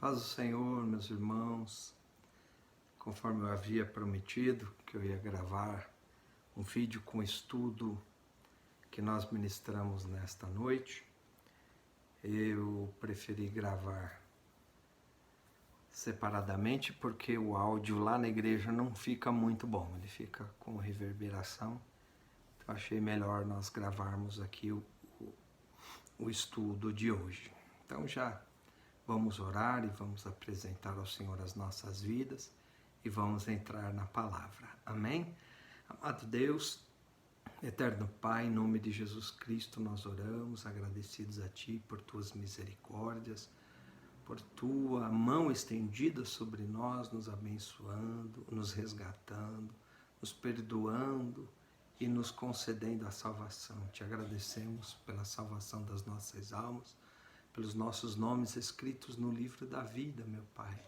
Paz do Senhor, meus irmãos, conforme eu havia prometido que eu ia gravar um vídeo com estudo que nós ministramos nesta noite, eu preferi gravar separadamente porque o áudio lá na igreja não fica muito bom, ele fica com reverberação, então achei melhor nós gravarmos aqui o estudo de hoje. Então já vamos orar e vamos apresentar ao Senhor as nossas vidas e vamos entrar na palavra. Amém? Amado Deus, eterno Pai, em nome de Jesus Cristo nós oramos, agradecidos a Ti por Tuas misericórdias, por Tua mão estendida sobre nós, nos abençoando, nos resgatando, nos perdoando e nos concedendo a salvação. Te agradecemos pela salvação das nossas almas, pelos nossos nomes escritos no livro da vida, meu Pai.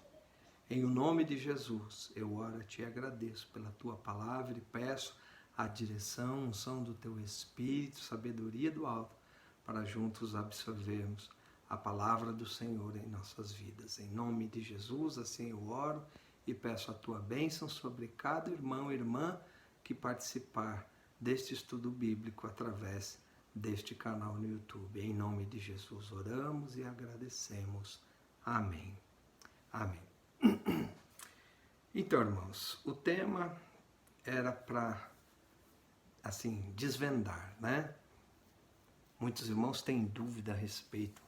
Em o nome de Jesus, eu oro a Ti e agradeço pela Tua palavra e peço a direção, unção do Teu Espírito, sabedoria do alto, para juntos absorvermos a palavra do Senhor em nossas vidas. Em nome de Jesus, assim eu oro e peço a Tua bênção sobre cada irmão e irmã que participar deste estudo bíblico através deste canal no YouTube. Em nome de Jesus oramos e agradecemos. Amém. Amém. Então, irmãos, o tema era para, assim, desvendar, né? Muitos irmãos têm dúvida a respeito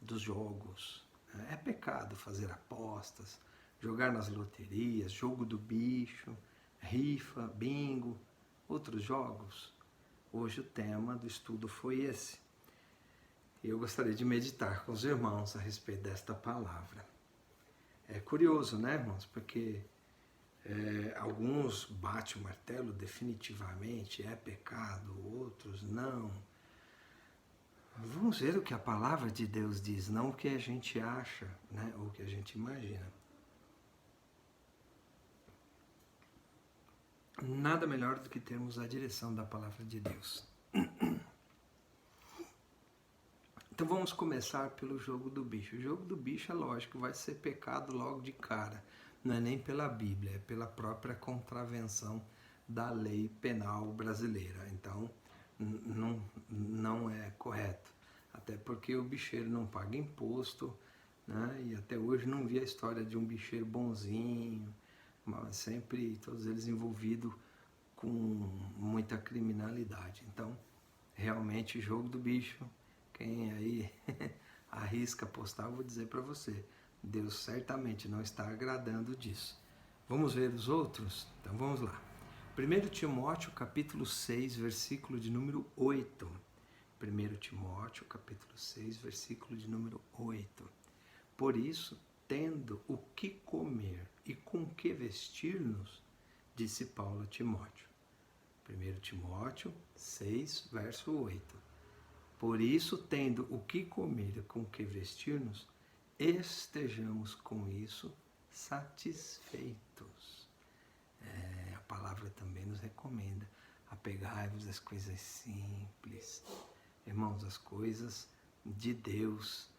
dos jogos. É pecado fazer apostas, jogar nas loterias, jogo do bicho, rifa, bingo, outros jogos. Hoje o tema do estudo foi esse. Eu gostaria de meditar com os irmãos a respeito desta palavra. É curioso, né, irmãos? Porque alguns batem o martelo definitivamente, é pecado, outros não. Vamos ver o que a palavra de Deus diz, não o que a gente acha, né, ou o que a gente imagina. Nada melhor do que termos a direção da palavra de Deus. Então vamos começar pelo jogo do bicho. O jogo do bicho, é lógico, vai ser pecado logo de cara. Não é nem pela Bíblia, é pela própria contravenção da lei penal brasileira. Então não é correto. Até porque o bicheiro não paga imposto, né? E até hoje não vi a história de um bicheiro bonzinho, mas sempre todos eles envolvidos com muita criminalidade. Então, realmente, jogo do bicho, quem aí arrisca apostar, eu vou dizer para você, Deus certamente não está agradando disso. Vamos ver os outros? Então vamos lá. 1 Timóteo capítulo 6, versículo de número 8. 1 Timóteo capítulo 6, versículo de número 8. Por isso, tendo o que comer e com que vestir-nos, disse Paulo a Timóteo. 1 Timóteo 6, verso 8. Por isso, tendo o que comer e com que vestir-nos, estejamos com isso satisfeitos. A palavra também nos recomenda: apegai-vos às coisas simples. Irmãos, as coisas de Deus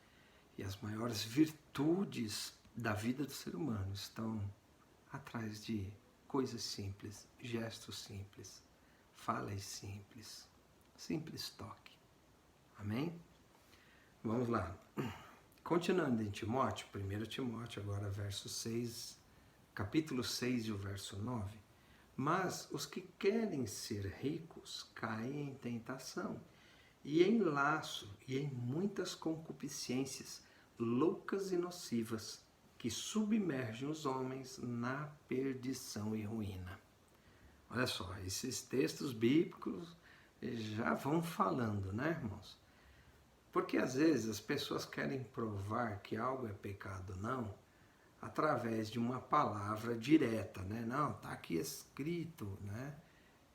e as maiores virtudes da vida do ser humano estão atrás de coisas simples, gestos simples, falas simples, simples toque. Amém? Vamos lá. Continuando em Timóteo, 1 Timóteo, agora verso 6, capítulo 6 e o verso 9. Mas os que querem ser ricos caem em tentação, e em laço, e em muitas concupiscências loucas e nocivas, que submergem os homens na perdição e ruína. Olha só, esses textos bíblicos já vão falando, né, irmãos? Porque às vezes as pessoas querem provar que algo é pecado ou não através de uma palavra direta, né? Não, está aqui escrito, né?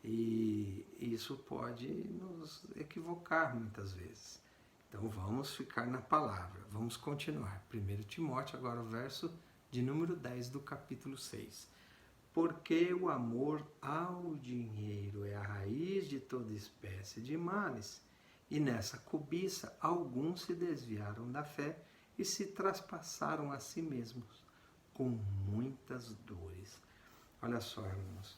E isso pode nos equivocar muitas vezes. Então vamos ficar na palavra, vamos continuar. 1 Timóteo, agora o verso de número 10 do capítulo 6. Porque o amor ao dinheiro é a raiz de toda espécie de males, e nessa cobiça alguns se desviaram da fé e se traspassaram a si mesmos com muitas dores. Olha só, irmãos.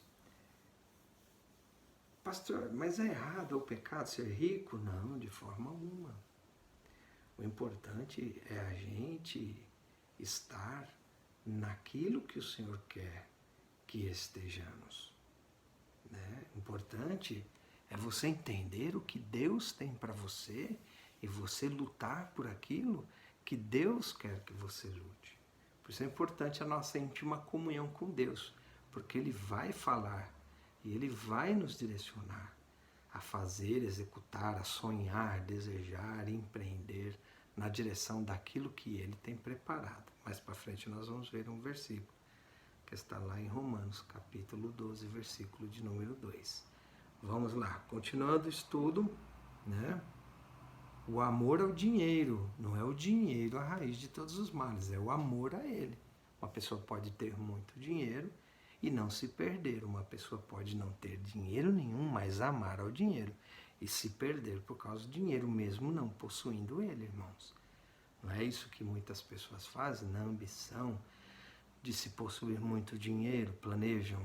Pastor, mas é errado o pecado ser rico? Não, de forma alguma. O importante é a gente estar naquilo que o Senhor quer que estejamos. Né? O importante é você entender o que Deus tem para você e você lutar por aquilo que Deus quer que você lute. Por isso é importante a nossa íntima comunhão com Deus, porque Ele vai falar e Ele vai nos direcionar a fazer, executar, a sonhar, desejar, empreender na direção daquilo que Ele tem preparado. Mais para frente nós vamos ver um versículo que está lá em Romanos, capítulo 12, versículo de número 2. Vamos lá, continuando o estudo, né? O amor ao dinheiro, não é o dinheiro a raiz de todos os males, é o amor a ele. Uma pessoa pode ter muito dinheiro e não se perder. Uma pessoa pode não ter dinheiro nenhum, mas amar ao dinheiro e se perder por causa do dinheiro, mesmo não possuindo ele, irmãos. Não é isso que muitas pessoas fazem, na ambição de se possuir muito dinheiro, planejam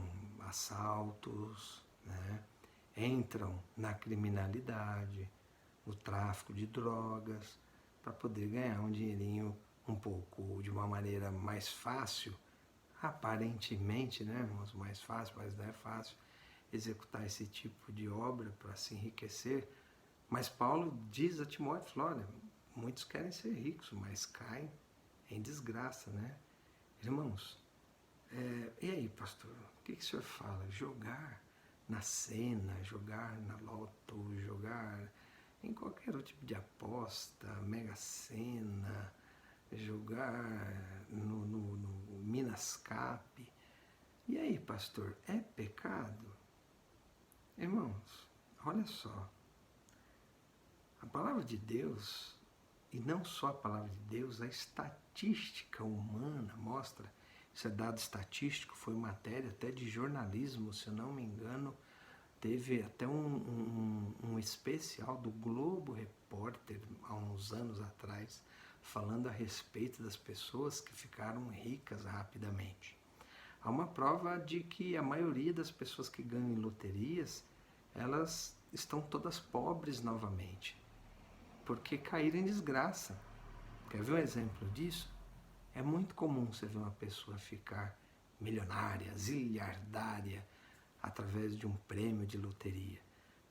assaltos, né? Entram na criminalidade, no tráfico de drogas, para poder ganhar um dinheirinho um pouco de uma maneira mais fácil, aparentemente, né, irmãos, mais fácil, mas não é fácil executar esse tipo de obra para se enriquecer. Mas Paulo diz a Timóteo, olha, muitos querem ser ricos, mas caem em desgraça, né? Irmãos, e aí, pastor, o que o senhor fala? Jogar na Sena, jogar na Loto, jogar em qualquer outro tipo de aposta, Mega Sena, jogar no Minascap. E aí, pastor, é pecado? Irmãos, olha só, a palavra de Deus, e não só a palavra de Deus, a estatística humana mostra, isso é dado estatístico, foi matéria até de jornalismo, se eu não me engano, teve até um especial do Globo Repórter, há uns anos atrás, falando a respeito das pessoas que ficaram ricas rapidamente. Há uma prova de que a maioria das pessoas que ganham em loterias, elas estão todas pobres novamente, porque caíram em desgraça. Quer ver um exemplo disso? É muito comum você ver uma pessoa ficar milionária, zilhardária, através de um prêmio de loteria.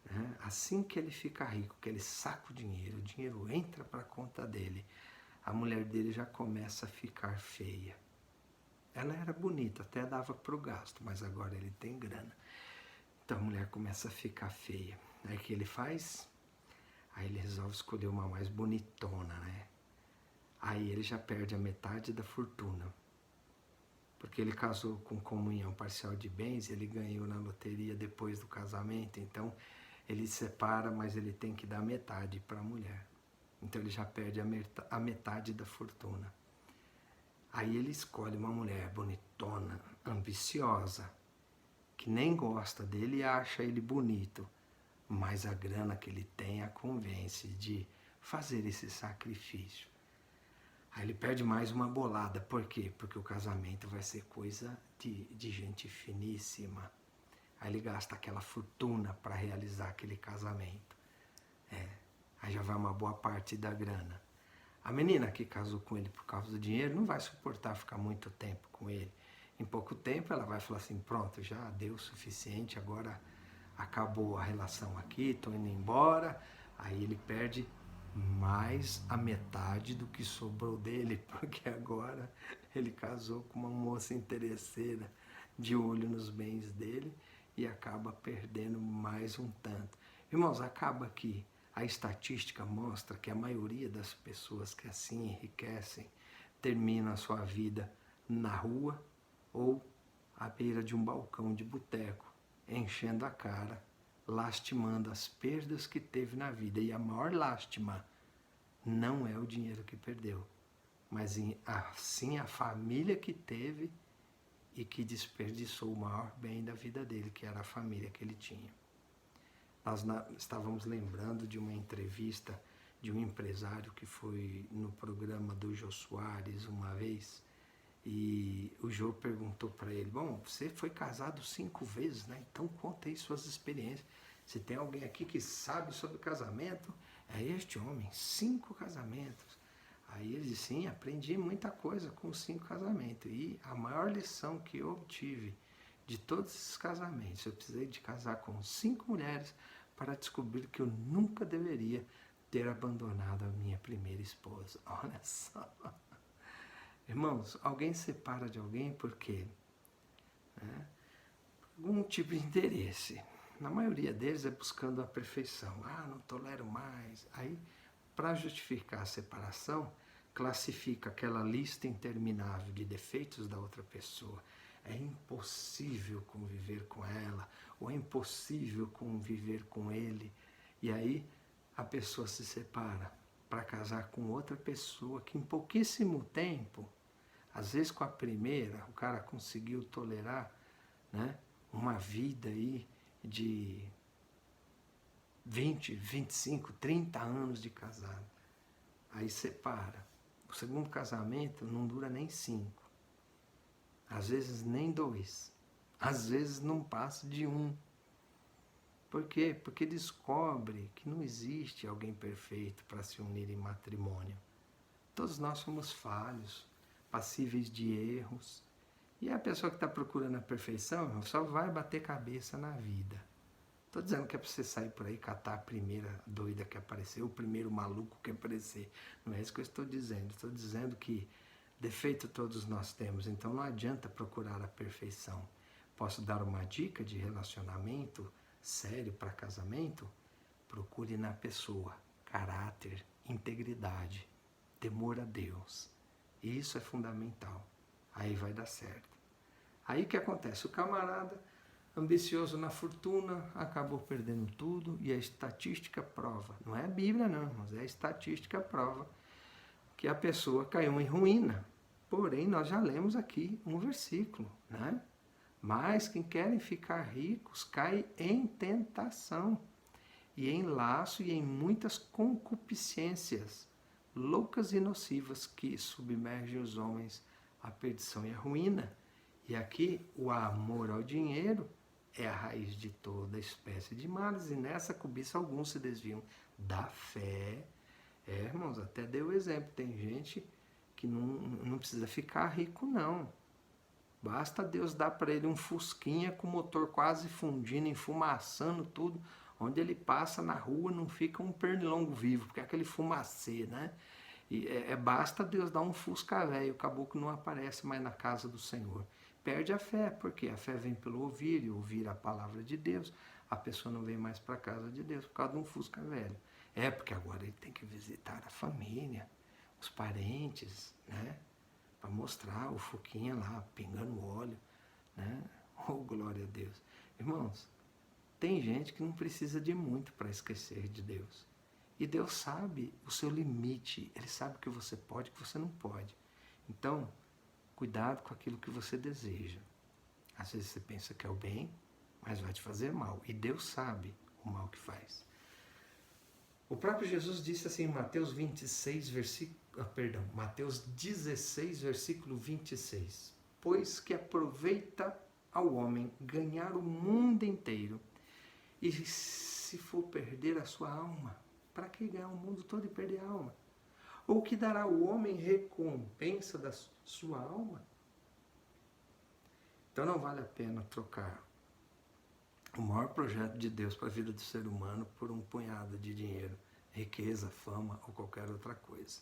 Né? Assim que ele fica rico, que ele saca o dinheiro entra para a conta dele, a mulher dele já começa a ficar feia. Ela era bonita, até dava para o gasto, mas agora ele tem grana. Então a mulher começa a ficar feia. Aí o que ele faz? Aí ele resolve escolher uma mais bonitona, né? Aí ele já perde a metade da fortuna. Porque ele casou com comunhão parcial de bens, ele ganhou na loteria depois do casamento, então ele separa, mas ele tem que dar metade para a mulher. Então ele já perde a metade da fortuna. Aí ele escolhe uma mulher bonitona, ambiciosa, que nem gosta dele e acha ele bonito, mas a grana que ele tem a convence de fazer esse sacrifício. Aí ele perde mais uma bolada. Por quê? Porque o casamento vai ser coisa de gente finíssima. Aí ele gasta aquela fortuna para realizar aquele casamento. Aí já vai uma boa parte da grana. A menina que casou com ele por causa do dinheiro não vai suportar ficar muito tempo com ele. Em pouco tempo ela vai falar assim, pronto, já deu o suficiente, agora acabou a relação aqui, estou indo embora. Aí ele perde mais a metade do que sobrou dele, porque agora ele casou com uma moça interesseira, de olho nos bens dele, e acaba perdendo mais um tanto. Irmãos, acaba que a estatística mostra que a maioria das pessoas que assim enriquecem terminam a sua vida na rua ou à beira de um balcão de boteco, enchendo a cara, lastimando as perdas que teve na vida. E a maior lástima não é o dinheiro que perdeu, mas sim a família que teve e que desperdiçou o maior bem da vida dele, que era a família que ele tinha. Nós estávamos lembrando de uma entrevista de um empresário que foi no programa do Jô Soares uma vez, e o Jô perguntou para ele, bom, você foi casado 5 vezes, né? Então conta aí suas experiências. Se tem alguém aqui que sabe sobre casamento, é este homem, 5 casamentos. Aí ele disse, sim, aprendi muita coisa com os 5 casamentos. E a maior lição que eu obtive de todos esses casamentos, eu precisei de casar com 5 mulheres para descobrir que eu nunca deveria ter abandonado a minha primeira esposa. Olha só. Irmãos, alguém se separa de alguém por quê? Algum tipo de interesse. Na maioria deles é buscando a perfeição. Ah, não tolero mais. Aí, para justificar a separação, classifica aquela lista interminável de defeitos da outra pessoa. É impossível conviver com ela, ou é impossível conviver com ele. E aí a pessoa se separa para casar com outra pessoa que em pouquíssimo tempo, às vezes com a primeira, o cara conseguiu tolerar, né, uma vida aí de 20, 25, 30 anos de casado. Aí separa. O segundo casamento não dura nem 5. Às vezes nem 2. Às vezes não passa de 1. Por quê? Porque descobre que não existe alguém perfeito para se unir em matrimônio. Todos nós somos falhos, passíveis de erros. E a pessoa que está procurando a perfeição só vai bater cabeça na vida. Estou dizendo que é para você sair por aí e catar a primeira doida que aparecer, o primeiro maluco que aparecer. Não é isso que eu estou dizendo. Estou dizendo que defeito todos nós temos, então não adianta procurar a perfeição. Posso dar uma dica de relacionamento sério para casamento? Procure na pessoa caráter, integridade, temor a Deus. Isso é fundamental. Aí vai dar certo. Aí o que acontece? O camarada, ambicioso na fortuna, acabou perdendo tudo e a estatística prova, não é a Bíblia não, mas é a estatística prova que a pessoa caiu em ruína. Porém, nós já lemos aqui um versículo, né? Mas quem querem ficar ricos cai em tentação e em laço e em muitas concupiscências loucas e nocivas que submergem os homens à perdição e à ruína. E aqui o amor ao dinheiro é a raiz de toda espécie de males, e nessa cobiça alguns se desviam da fé. Irmãos, até dei o exemplo, tem gente que não precisa ficar rico não. Basta Deus dar para ele um fusquinha com o motor quase fundindo, enfumaçando tudo, onde ele passa na rua não fica um pernilongo vivo, porque é aquele fumacê, né? E basta Deus dar um fusca velho, o caboclo não aparece mais na casa do Senhor. Perde a fé, porque a fé vem pelo ouvir, e ouvir a palavra de Deus, a pessoa não vem mais para a casa de Deus por causa de um fusca velho. Porque agora ele tem que visitar a família, os parentes, né? Para mostrar o foquinha lá, pingando óleo, né? Oh, glória a Deus. Irmãos, tem gente que não precisa de muito para esquecer de Deus. E Deus sabe o seu limite, Ele sabe o que você pode e o que você não pode. Então, cuidado com aquilo que você deseja. Às vezes você pensa que é o bem, mas vai te fazer mal. E Deus sabe o mal que faz. O próprio Jesus disse assim em Mateus 16, versículo 26. Pois que aproveita ao homem ganhar o mundo inteiro, e se for perder a sua alma, para que ganhar o mundo todo e perder a alma? Ou que dará o homem recompensa da sua alma? Então não vale a pena trocar o maior projeto de Deus para a vida do ser humano por um punhado de dinheiro, riqueza, fama ou qualquer outra coisa.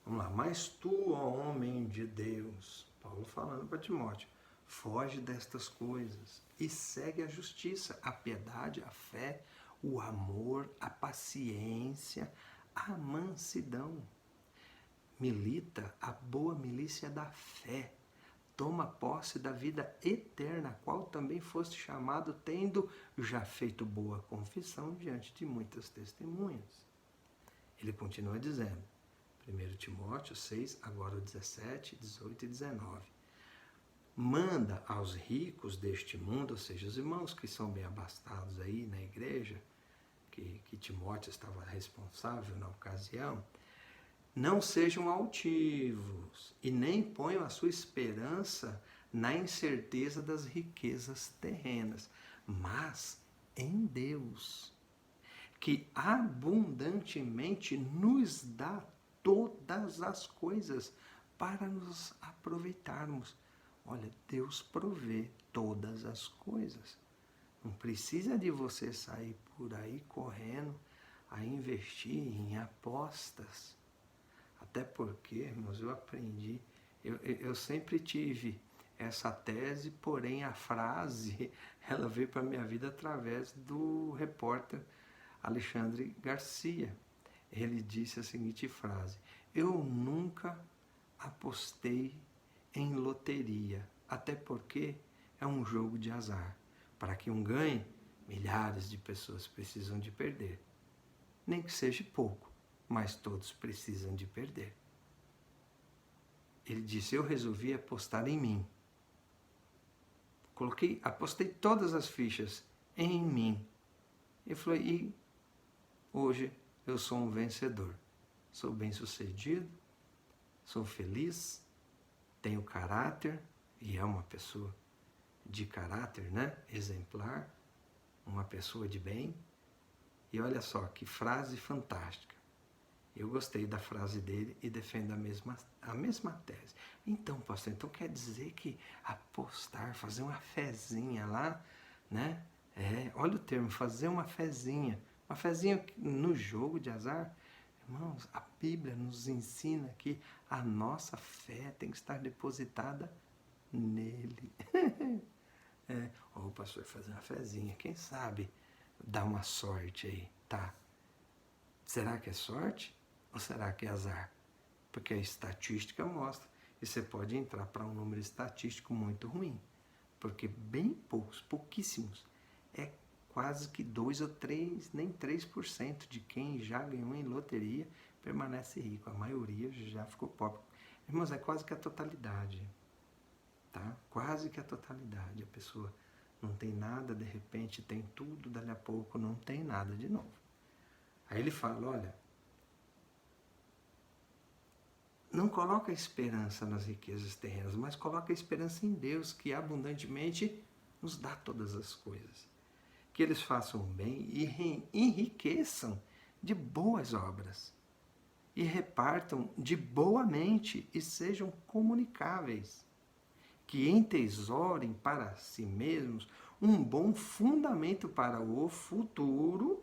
Vamos lá. Mas tu, ó homem de Deus, Paulo falando para Timóteo, foge destas coisas e segue a justiça, a piedade, a fé, o amor, a paciência, a mansidão. Milita a boa milícia da fé. Toma posse da vida eterna, a qual também foste chamado, tendo já feito boa confissão diante de muitas testemunhas. Ele continua dizendo, 1 Timóteo 6, agora o 17, 18 e 19. Manda aos ricos deste mundo, ou seja, os irmãos que são bem abastados aí na igreja, que que Timóteo estava responsável na ocasião, não sejam altivos e nem ponham a sua esperança na incerteza das riquezas terrenas, mas em Deus, que abundantemente nos dá todas as coisas para nos aproveitarmos. Olha, Deus provê todas as coisas. Não precisa de você sair por aí correndo a investir em apostas. Até porque, irmãos, eu aprendi, eu sempre tive essa tese, porém a frase, ela veio para a minha vida através do repórter Alexandre Garcia. Ele disse a seguinte frase: eu nunca apostei em loteria, até porque é um jogo de azar. Para que um ganhe, milhares de pessoas precisam de perder. Nem que seja pouco, mas todos precisam de perder. Ele disse, eu resolvi apostar em mim. Apostei todas as fichas em mim. Eu falei, e hoje eu sou um vencedor. Sou bem-sucedido, sou feliz, tenho caráter, e é uma pessoa de caráter, né? Exemplar, uma pessoa de bem. E olha só, que frase fantástica. Eu gostei da frase dele e defendo a mesma tese. Então, pastor, então quer dizer que apostar, fazer uma fezinha lá, né? Olha o termo, fazer uma fezinha. Uma fezinha no jogo de azar. Irmãos, a Bíblia nos ensina que a nossa fé tem que estar depositada nele. Pastor, fazer uma fezinha, quem sabe dá uma sorte aí, tá? Será que é sorte ou será que é azar? Porque a estatística mostra, e você pode entrar para um número estatístico muito ruim, porque bem poucos, pouquíssimos, é quase que 2 ou 3, nem 3% de quem já ganhou em loteria permanece rico, a maioria já ficou pobre. Irmãos, é quase que a totalidade, tá? Quase que a totalidade, a pessoa não tem nada, de repente tem tudo, dali a pouco não tem nada de novo. Aí ele fala, olha, não coloca a esperança nas riquezas terrenas, mas coloca a esperança em Deus, que abundantemente nos dá todas as coisas. Que eles façam bem e enriqueçam de boas obras, e repartam de boa mente e sejam comunicáveis, que entesourem para si mesmos um bom fundamento para o futuro,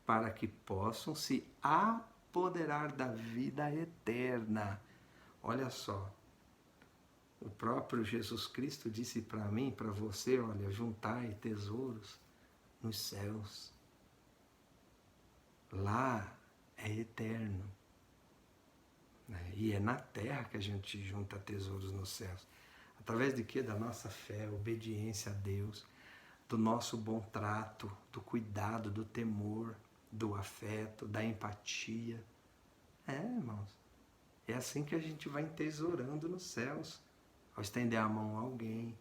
para que possam se apoderar da vida eterna. Olha só, o próprio Jesus Cristo disse para mim, para você, olha, juntai tesouros nos céus. Lá é eterno. E é na terra que a gente junta tesouros nos céus. Através de quê? Da nossa fé, obediência a Deus, do nosso bom trato, do cuidado, do temor, do afeto, da empatia. Irmãos, é assim que a gente vai entesourando nos céus, ao estender a mão a alguém,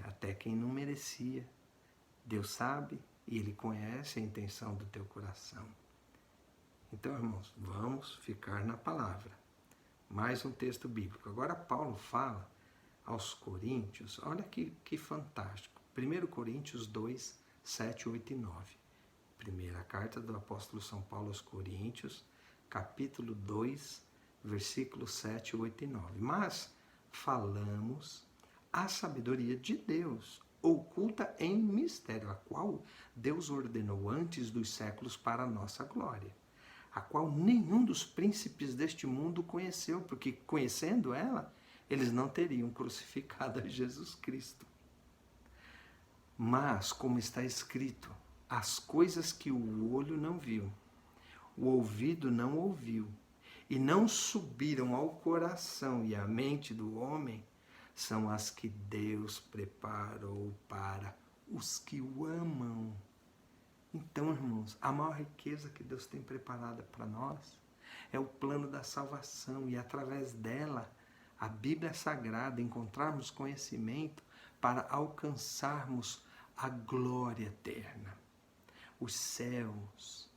até quem não merecia. Deus sabe e Ele conhece a intenção do teu coração. Então, irmãos, vamos ficar na palavra. Mais um texto bíblico. Agora Paulo fala aos Coríntios, olha que fantástico. 1 Coríntios 2, 7, 8 e 9. Primeira carta do apóstolo São Paulo aos Coríntios, capítulo 2, versículos 7, 8 e 9. Mas falamos a sabedoria de Deus, oculta em mistério, a qual Deus ordenou antes dos séculos para a nossa glória, a qual nenhum dos príncipes deste mundo conheceu, porque conhecendo ela, eles não teriam crucificado a Jesus Cristo. Mas, como está escrito, as coisas que o olho não viu, o ouvido não ouviu, e não subiram ao coração e à mente do homem, são as que Deus preparou para os que o amam. Então, irmãos, a maior riqueza que Deus tem preparada para nós é o plano da salvação, e através dela, a Bíblia Sagrada, encontrarmos conhecimento para alcançarmos a glória eterna. os céus.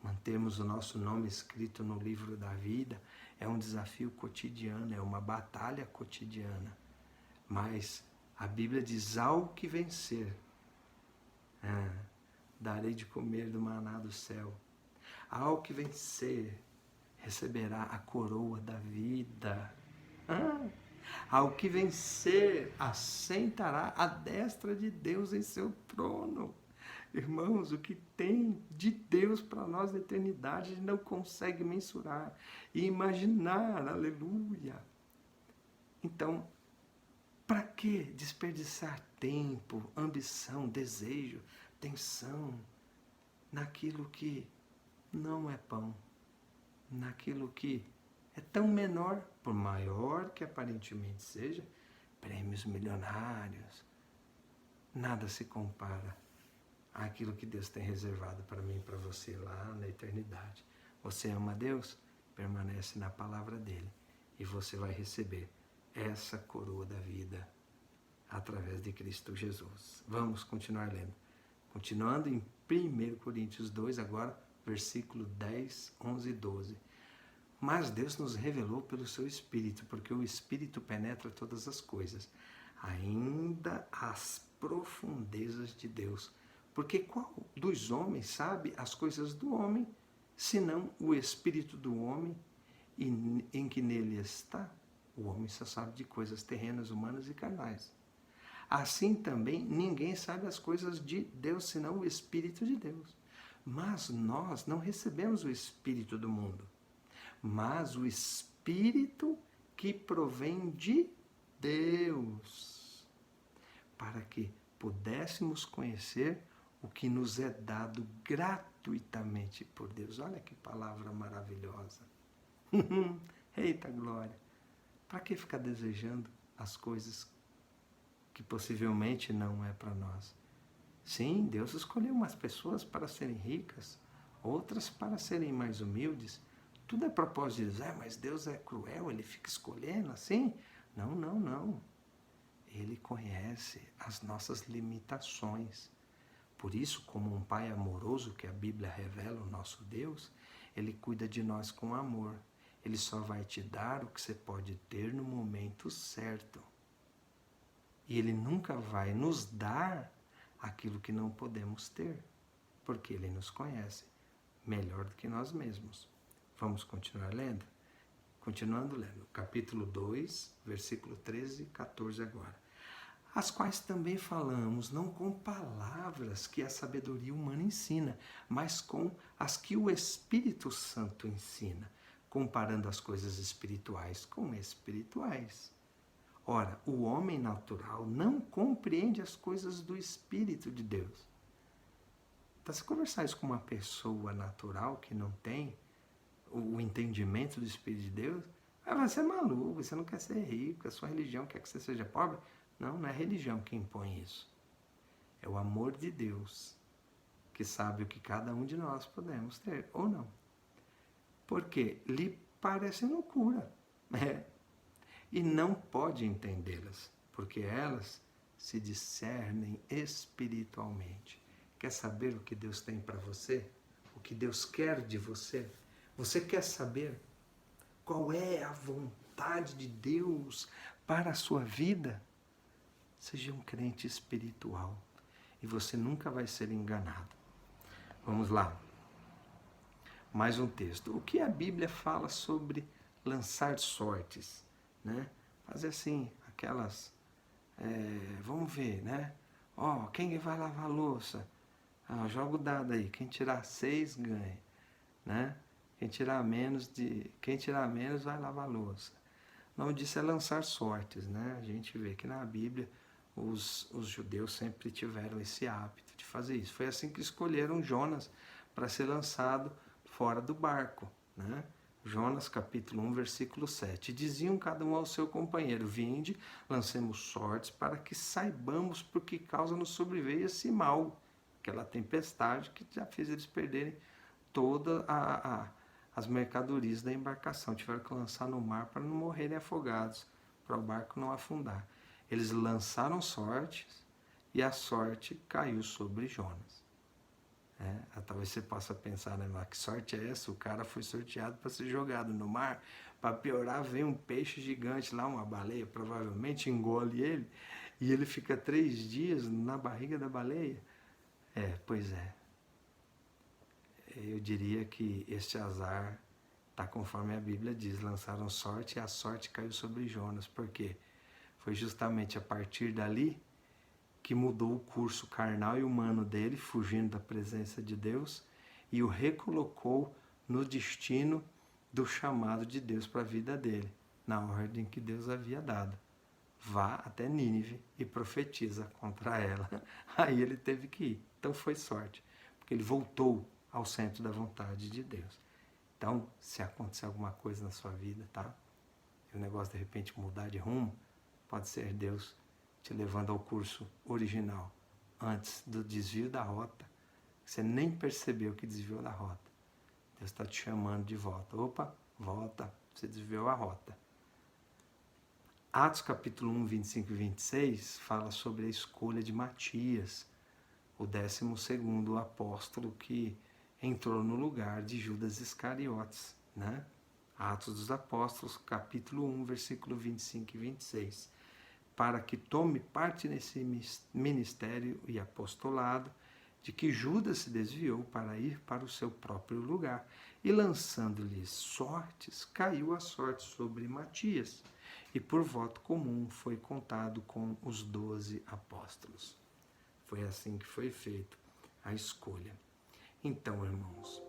Mantermos o nosso nome escrito no livro da vida é um desafio cotidiano, é uma batalha cotidiana. Mas a Bíblia diz: ao que vencer, darei de comer do maná do céu. Ao que vencer, receberá a coroa da vida. Ao que vencer, assentará à destra de Deus em seu trono. Irmãos, o que tem de Deus para nós na eternidade, a gente não consegue mensurar e imaginar, aleluia. Então, para que desperdiçar tempo, ambição, desejo, tensão naquilo que não é pão, naquilo que é tão menor, por maior que aparentemente seja, prêmios milionários, nada se compara àquilo que Deus tem reservado para mim e para você lá na eternidade. Você ama a Deus? Permanece na palavra dele e você vai receber essa coroa da vida através de Cristo Jesus. Vamos continuar lendo. Continuando em 1 Coríntios 2, agora, versículo 10, 11 e 12. Mas Deus nos revelou pelo seu Espírito, porque o Espírito penetra todas as coisas, ainda as profundezas de Deus. Porque qual dos homens sabe as coisas do homem, senão o Espírito do homem em que nele está? O homem só sabe de coisas terrenas, humanas e carnais. Assim também ninguém sabe as coisas de Deus, senão o Espírito de Deus. Mas nós não recebemos o Espírito do mundo, mas o Espírito que provém de Deus, para que pudéssemos conhecer o que nos é dado gratuitamente por Deus. Olha que palavra maravilhosa. Eita glória! Para que ficar desejando as coisas que possivelmente não é para nós? Sim, Deus escolheu umas pessoas para serem ricas, outras para serem mais humildes. Tudo é propósito de Deus. Mas Deus é cruel, ele fica escolhendo assim? Não, não, não. Ele conhece as nossas limitações. Por isso, como um pai amoroso que a Bíblia revela, o nosso Deus, ele cuida de nós com amor. Ele só vai te dar o que você pode ter no momento certo. E ele nunca vai nos dar aquilo que não podemos ter, porque ele nos conhece melhor do que nós mesmos. Vamos continuar lendo? Continuando lendo, capítulo 2, versículo 13 e 14 agora. As quais também falamos, não com palavras que a sabedoria humana ensina, mas com as que o Espírito Santo ensina, comparando as coisas espirituais com espirituais. Ora, o homem natural não compreende as coisas do Espírito de Deus. Então, se conversar isso com uma pessoa natural que não tem o entendimento do Espírito de Deus, você é maluco, você não quer ser rico, a sua religião quer que você seja pobre. Não, não é a religião que impõe isso. É o amor de Deus, que sabe o que cada um de nós podemos ter, ou não. Porque lhe parecem loucura, e não pode entendê-las, porque elas se discernem espiritualmente. Quer saber o que Deus tem para você? O que Deus quer de você? Você quer saber qual é a vontade de Deus para a sua vida? Seja um crente espiritual e você nunca vai ser enganado. Vamos lá. Mais um texto. O que a Bíblia fala sobre lançar sortes? Né? Fazer assim, aquelas... vamos ver, né? Quem vai lavar a louça? Joga o dado aí. Quem tirar 6 ganha. Né? Quem tirar menos vai lavar a louça. O nome disso é lançar sortes. Né? A gente vê que na Bíblia os judeus sempre tiveram esse hábito de fazer isso. Foi assim que escolheram Jonas para ser lançado fora do barco. Né? Jonas capítulo 1, versículo 7. Diziam cada um ao seu companheiro: vinde, lancemos sortes para que saibamos por que causa nos sobreveio esse mal. Aquela tempestade que já fez eles perderem todas as mercadorias da embarcação. Tiveram que lançar no mar para não morrerem afogados, para o barco não afundar. Eles lançaram sortes e a sorte caiu sobre Jonas. Talvez você possa pensar, né, mas que sorte é essa? O cara foi sorteado para ser jogado no mar. Para piorar, vem um peixe gigante lá, uma baleia, provavelmente engole ele, e ele fica 3 dias na barriga da baleia. Pois é. Eu diria que este azar está conforme a Bíblia diz, lançaram sorte e a sorte caiu sobre Jonas. Por quê? Foi justamente a partir dali que mudou o curso carnal e humano dele, fugindo da presença de Deus, e o recolocou no destino do chamado de Deus para a vida dele, na ordem que Deus havia dado. Vá até Nínive e profetiza contra ela. Aí ele teve que ir. Então foi sorte, porque ele voltou ao centro da vontade de Deus. Então, se acontecer alguma coisa na sua vida, tá? E o negócio de repente mudar de rumo, pode ser Deus te levando ao curso original, antes do desvio da rota. Você nem percebeu que desviou da rota. Deus está te chamando de volta. Opa, volta, você desviou a rota. Atos capítulo 1, 25 e 26 fala sobre a escolha de Matias, o 12º apóstolo que entrou no lugar de Judas Iscariotes, né? Atos dos Apóstolos, capítulo 1, versículo 25 e 26. Para que tome parte nesse ministério e apostolado, de que Judas se desviou para ir para o seu próprio lugar, e lançando-lhes sortes, caiu a sorte sobre Matias, e por voto comum foi contado com os 12 apóstolos. Foi assim que foi feita a escolha. Então, irmãos,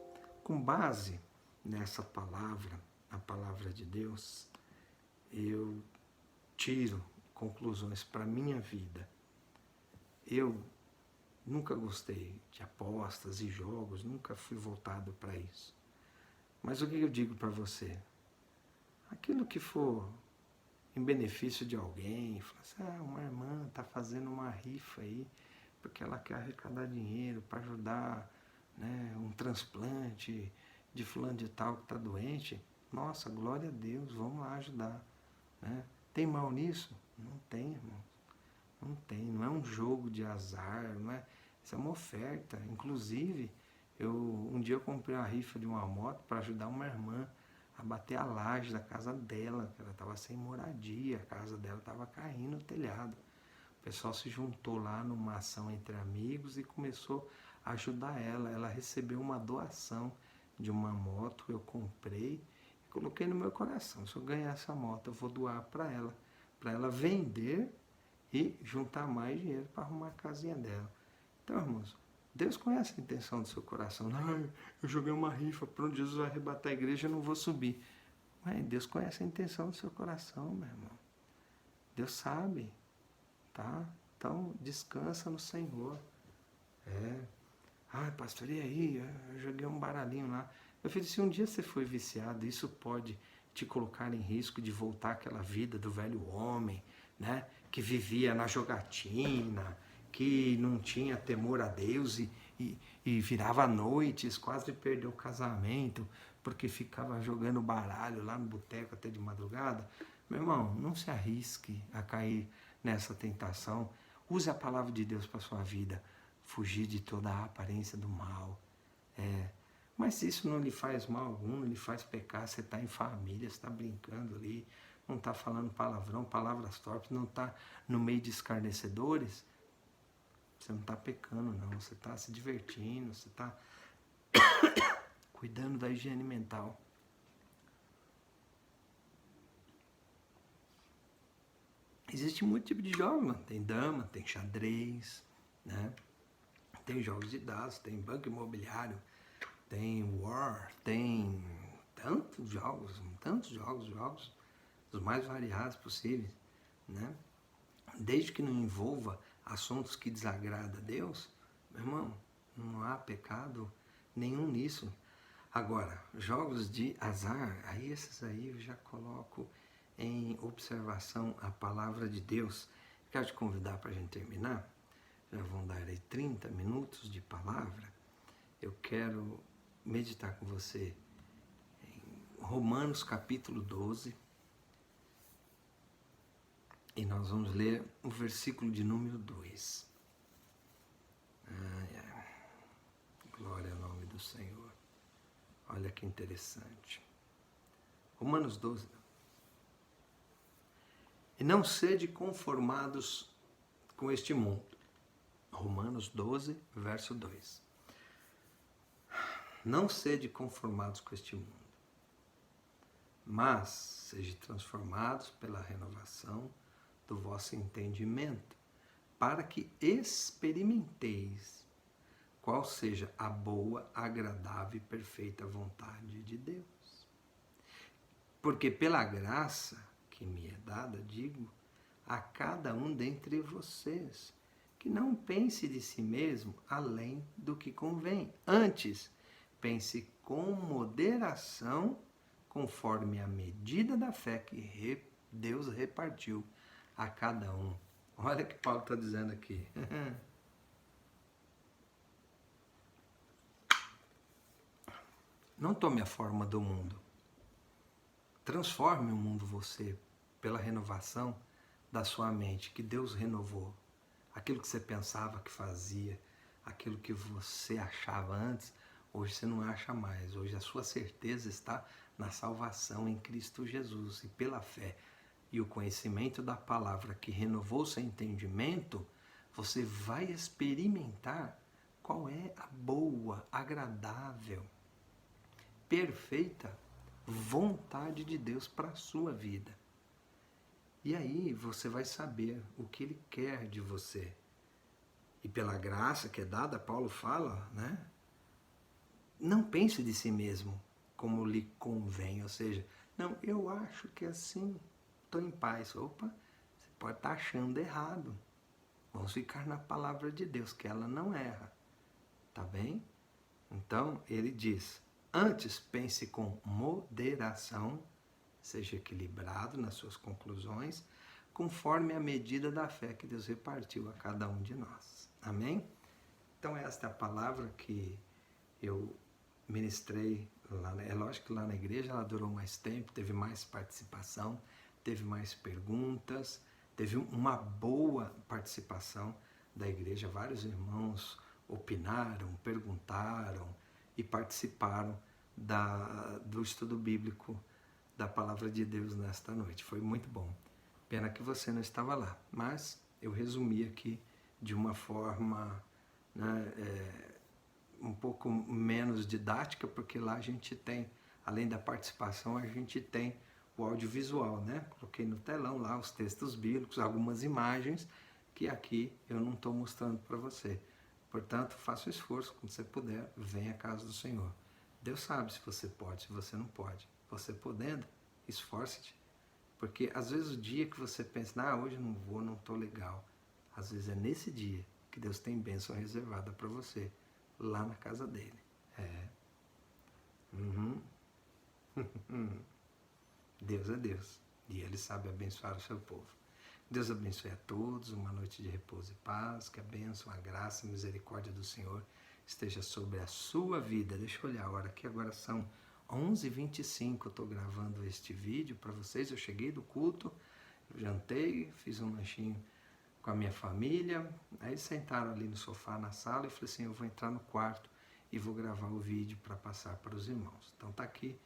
com base nessa palavra, a palavra de Deus, eu tiro conclusões para a minha vida. Eu nunca gostei de apostas e jogos, nunca fui voltado para isso. Mas o que eu digo para você? Aquilo que for em benefício de alguém, fala assim, uma irmã está fazendo uma rifa aí, porque ela quer arrecadar dinheiro para ajudar, né, um transplante de fulano de tal que está doente. Nossa, glória a Deus, vamos lá ajudar. Né? Tem mal nisso? Não tem, irmão. Não tem, não é um jogo de azar, não é. Isso é uma oferta. Inclusive, um dia eu comprei uma rifa de uma moto para ajudar uma irmã a bater a laje da casa dela, que ela estava sem moradia, a casa dela estava caindo no telhado. O pessoal se juntou lá numa ação entre amigos e começou a ajudar ela. Ela recebeu uma doação de uma moto, eu comprei e coloquei no meu coração. Se eu ganhar essa moto, eu vou doar para ela vender e juntar mais dinheiro para arrumar a casinha dela. Então, irmãos, Deus conhece a intenção do seu coração. Não, eu joguei uma rifa, pronto, Jesus vai arrebatar a igreja, eu não vou subir. Mas Deus conhece a intenção do seu coração, meu irmão. Deus sabe, tá? Então, descansa no Senhor. Pastor, e aí? Eu joguei um baralhinho lá. Eu falei, se um dia você foi viciado, isso pode te colocar em risco de voltar àquela vida do velho homem, né? Que vivia na jogatina, que não tinha temor a Deus e virava noites, quase perdeu o casamento, porque ficava jogando baralho lá no boteco até de madrugada. Meu irmão, não se arrisque a cair nessa tentação. Use a palavra de Deus para a sua vida. Fugir de toda a aparência do mal. Mas isso não lhe faz mal algum, não lhe faz pecar. Você está em família, você está brincando ali, não está falando palavrão, palavras torpes, não está no meio de escarnecedores. Você não está pecando, não. Você está se divertindo, você está cuidando da higiene mental. Existe muito tipo de jogos, mano. Tem dama, tem xadrez, né? Tem jogos de dados, tem banco imobiliário, tem War, tem tantos jogos, os mais variados possíveis, né? Desde que não envolva assuntos que desagradam a Deus, meu irmão, não há pecado nenhum nisso. Agora, jogos de azar, aí esses aí eu já coloco em observação a palavra de Deus. Quero te convidar para a gente terminar. Já vão dar aí 30 minutos de palavra. Eu quero meditar com você em Romanos capítulo 12. E nós vamos ler o versículo de número 2. do Senhor. Olha que interessante. Romanos 12. E não sede conformados com este mundo. Romanos 12, verso 2. Não sede conformados com este mundo, mas sede transformados pela renovação do vosso entendimento, para que experimenteis qual seja a boa, agradável e perfeita vontade de Deus. Porque pela graça que me é dada, digo a cada um dentre vocês, que não pense de si mesmo além do que convém. Antes, pense com moderação, conforme a medida da fé que Deus repartiu a cada um. Olha o que Paulo está dizendo aqui. Não tome a forma do mundo. Transforme o mundo você pela renovação da sua mente, que Deus renovou. Aquilo que você pensava que fazia, aquilo que você achava antes, hoje você não acha mais. Hoje a sua certeza está na salvação em Cristo Jesus. E pela fé e o conhecimento da palavra que renovou seu entendimento, você vai experimentar qual é a boa, agradável, perfeita vontade de Deus para a sua vida. E aí você vai saber o que Ele quer de você. E pela graça que é dada, Paulo fala, né? Não pense de si mesmo como lhe convém. Ou seja, não, eu acho que assim estou em paz. Opa, você pode estar achando errado. Vamos ficar na palavra de Deus, que ela não erra. Tá bem? Então, ele diz, antes pense com moderação, seja equilibrado nas suas conclusões, conforme a medida da fé que Deus repartiu a cada um de nós. Amém? Então esta é a palavra que eu ministrei lá. É lógico que lá na igreja ela durou mais tempo, teve mais participação, teve mais perguntas, teve uma boa participação da igreja. Vários irmãos opinaram, perguntaram e participaram do estudo bíblico da palavra de Deus nesta noite. Foi muito bom. Pena que você não estava lá, mas eu resumi aqui de uma forma, né, um pouco menos didática, porque lá a gente tem, além da participação, a gente tem o audiovisual, né? Coloquei no telão lá os textos bíblicos, algumas imagens que aqui eu não estou mostrando para você. Portanto, faça o esforço, quando você puder, venha à casa do Senhor. Deus sabe se você pode, se você não pode. Você podendo, esforce-te. Porque às vezes o dia que você pensa, hoje eu não vou, não estou legal. Às vezes é nesse dia que Deus tem bênção reservada para você, lá na casa dele. Deus é Deus. E Ele sabe abençoar o seu povo. Deus abençoe a todos, uma noite de repouso e paz, que a bênção, a graça e a misericórdia do Senhor esteja sobre a sua vida. Deixa eu olhar a hora aqui, agora são 11h25, eu estou gravando este vídeo para vocês. Eu cheguei do culto, eu jantei, fiz um lanchinho com a minha família, aí sentaram ali no sofá na sala e falei assim, eu vou entrar no quarto e vou gravar o vídeo para passar para os irmãos. Então tá aqui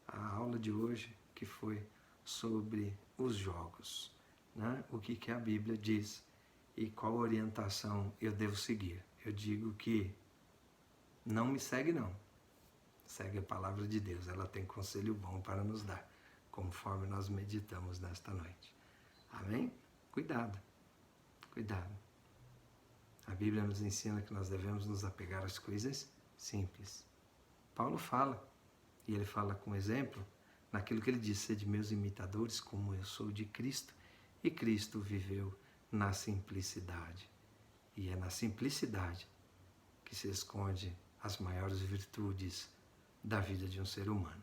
a aula de hoje, que foi sobre os jogos, né? O que a Bíblia diz e qual orientação eu devo seguir. Eu digo que não me segue não. Segue a palavra de Deus, ela tem conselho bom para nos dar, conforme nós meditamos nesta noite. Amém? Cuidado, cuidado. A Bíblia nos ensina que nós devemos nos apegar às coisas simples. Paulo fala, e ele fala com exemplo, naquilo que ele diz, sede meus imitadores, como eu sou de Cristo, e Cristo viveu na simplicidade. E é na simplicidade que se esconde as maiores virtudes da vida de um ser humano.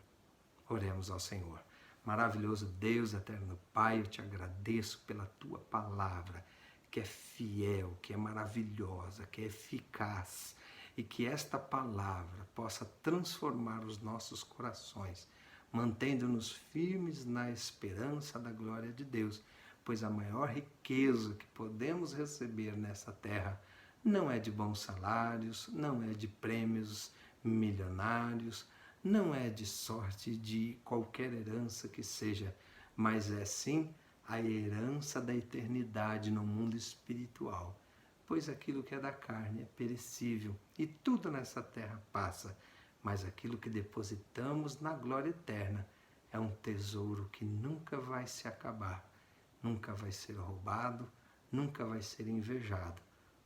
Oremos ao Senhor. Maravilhoso Deus, eterno Pai, eu te agradeço pela tua palavra, que é fiel, que é maravilhosa, que é eficaz, e que esta palavra possa transformar os nossos corações, mantendo-nos firmes na esperança da glória de Deus, pois a maior riqueza que podemos receber nessa terra não é de bons salários, não é de prêmios milionários, não é de sorte de qualquer herança que seja, mas é sim a herança da eternidade no mundo espiritual. Pois aquilo que é da carne é perecível e tudo nessa terra passa, mas aquilo que depositamos na glória eterna é um tesouro que nunca vai se acabar, nunca vai ser roubado, nunca vai ser invejado,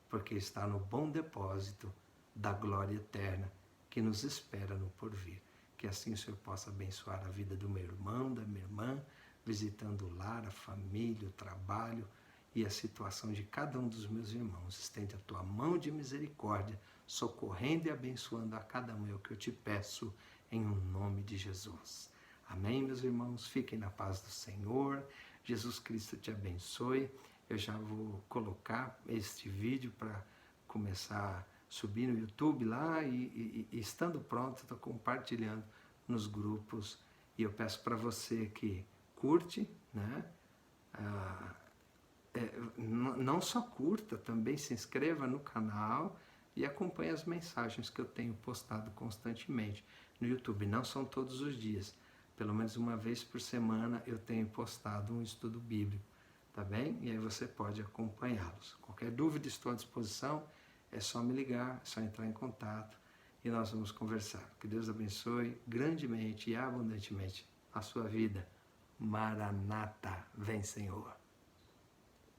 porque está no bom depósito da glória eterna que nos espera no porvir. Que assim o Senhor possa abençoar a vida do meu irmão, da minha irmã, visitando o lar, a família, o trabalho e a situação de cada um dos meus irmãos. Estende a tua mão de misericórdia, socorrendo e abençoando a cada um, é o que eu te peço, em nome de Jesus. Amém, meus irmãos? Fiquem na paz do Senhor. Jesus Cristo te abençoe. Eu já vou colocar este vídeo para começar a subir no YouTube lá e estando pronto, estou compartilhando nos grupos. E eu peço para você que curte, né? Não só curta, também se inscreva no canal e acompanhe as mensagens que eu tenho postado constantemente no YouTube. Não são todos os dias, pelo menos uma vez por semana eu tenho postado um estudo bíblico, tá bem? E aí você pode acompanhá-los. Qualquer dúvida, estou à disposição, é só me ligar, é só entrar em contato e nós vamos conversar. Que Deus abençoe grandemente e abundantemente a sua vida. Maranata, vem Senhor.